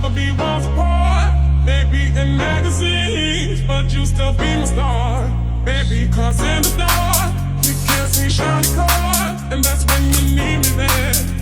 never be worlds apart. Maybe in magazines, but you still be my star. Baby, cause in the dark, you can't see shiny cars, and that's when you need me there.